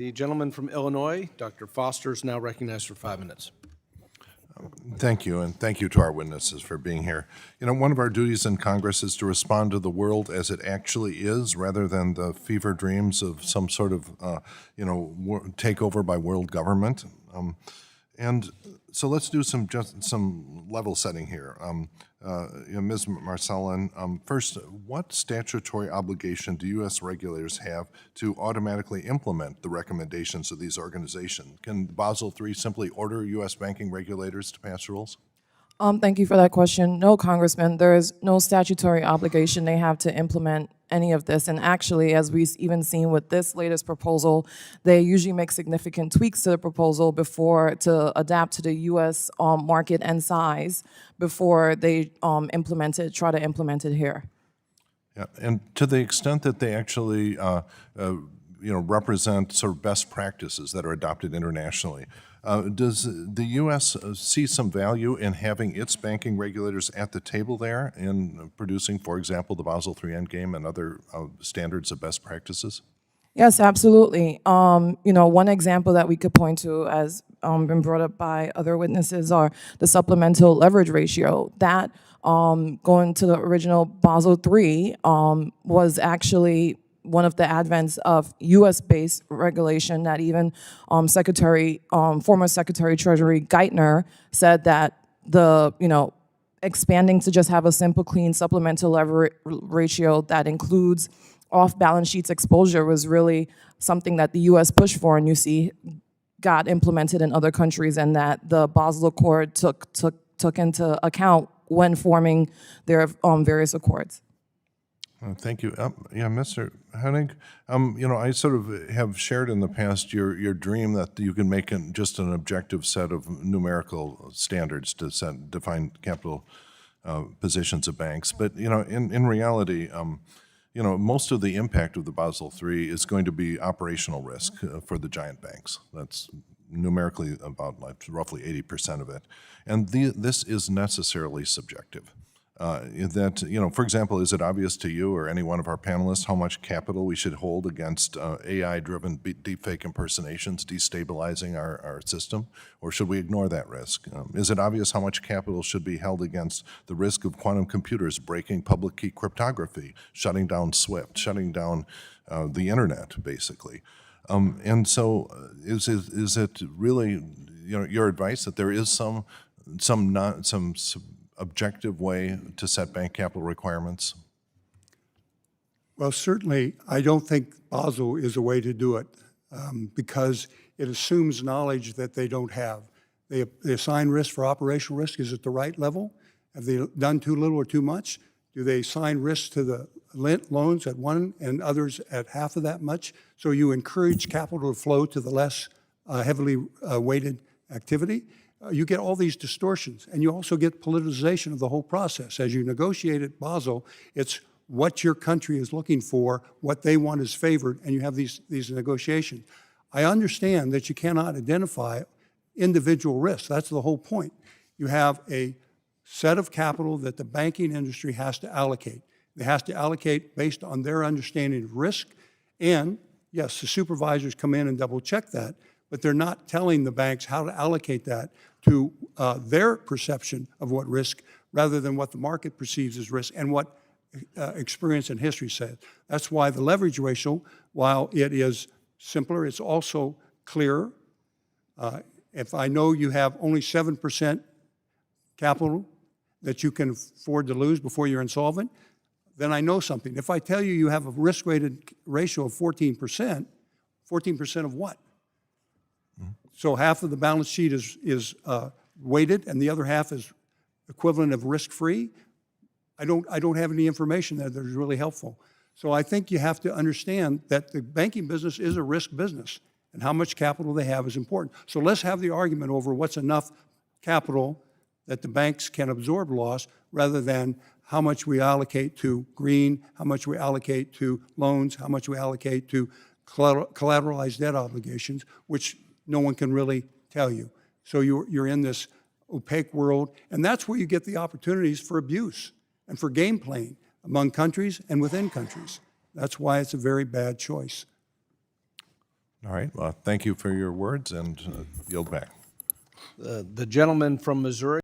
The gentleman from Illinois, Dr. Foster, is now recognized for 5 minutes. Thank you, and thank you to our witnesses for being here. You know, one of our duties in Congress is to respond to the world as it actually is, rather than the fever dreams of some sort of, takeover by world government. And so let's do some level setting here. Ms. Marcellin, first, what statutory obligation do U.S. regulators have to automatically implement the recommendations of these organizations? Can Basel III simply order U.S. banking regulators to pass rules? Thank you for that question. No, Congressman, there is no statutory obligation they have to implement any of this. And actually, as we've even seen with this latest proposal, they usually make significant tweaks to the proposal to adapt to the U.S. Market and size before they try to implement it here. Yeah, and to the extent that they actually represent sort of best practices that are adopted internationally, does the U.S. see some value in having its banking regulators at the table there in producing, for example, the Basel III Endgame and other standards of best practices? Yes, absolutely. One example that we could point to, as been brought up by other witnesses, are the supplemental leverage ratio. That, going to the original Basel III, was actually one of the advents of U.S.-based regulation that even former Secretary Treasury Geithner said that expanding to just have a simple, clean supplemental leverage ratio that includes off-balance sheets exposure was really something that the U.S. pushed for, and you see got implemented in other countries, and that the Basel Accord took into account when forming their various accords. Thank you. Mr. Hennig, I sort of have shared in the past your dream that you can make just an objective set of numerical standards to define capital positions of banks. But, in reality, most of the impact of the Basel III is going to be operational risk for the giant banks. That's numerically about roughly 80% of it. And this is necessarily subjective. For example, is it obvious to you or any one of our panelists how much capital we should hold against AI-driven deepfake impersonations destabilizing our system? Or should we ignore that risk? Is it obvious how much capital should be held against the risk of quantum computers breaking public key cryptography, shutting down SWIFT, shutting down the internet, basically? And so is it really your advice that there is some objective way to set bank capital requirements? Well, certainly, I don't think Basel is a way to do it because it assumes knowledge that they don't have. They assign risk for operational risk. Is it the right level? Have they done too little or too much? Do they assign risk to the loans at one and others at half of that much? So you encourage capital to flow to the less heavily weighted activity. You get all these distortions, and you also get politicization of the whole process. As you negotiate at Basel, it's what your country is looking for, what they want is favored, and you have these negotiations. I understand that you cannot identify individual risks. That's the whole point. You have a set of capital that the banking industry has to allocate. They have to allocate based on their understanding of risk, and yes, the supervisors come in and double check that, but they're not telling the banks how to allocate that to their perception of what risk rather than what the market perceives as risk and what experience and history says. That's why the leverage ratio, while it is simpler, it's also clearer. If I know you have only 7% capital that you can afford to lose before you're insolvent, then I know something. If I tell you you have a risk-weighted ratio of 14%, 14% of what? So half of the balance sheet is weighted, and the other half is equivalent of risk-free. I don't have any information that is really helpful. So I think you have to understand that the banking business is a risk business, and how much capital they have is important. So let's have the argument over what's enough capital that the banks can absorb loss, rather than how much we allocate to green, how much we allocate to loans, how much we allocate to collateralized debt obligations, which no one can really tell you. So you're in this opaque world, and that's where you get the opportunities for abuse and for game playing among countries and within countries. That's why it's a very bad choice. All right, well, thank you for your words, and yield back. The gentleman from Missouri.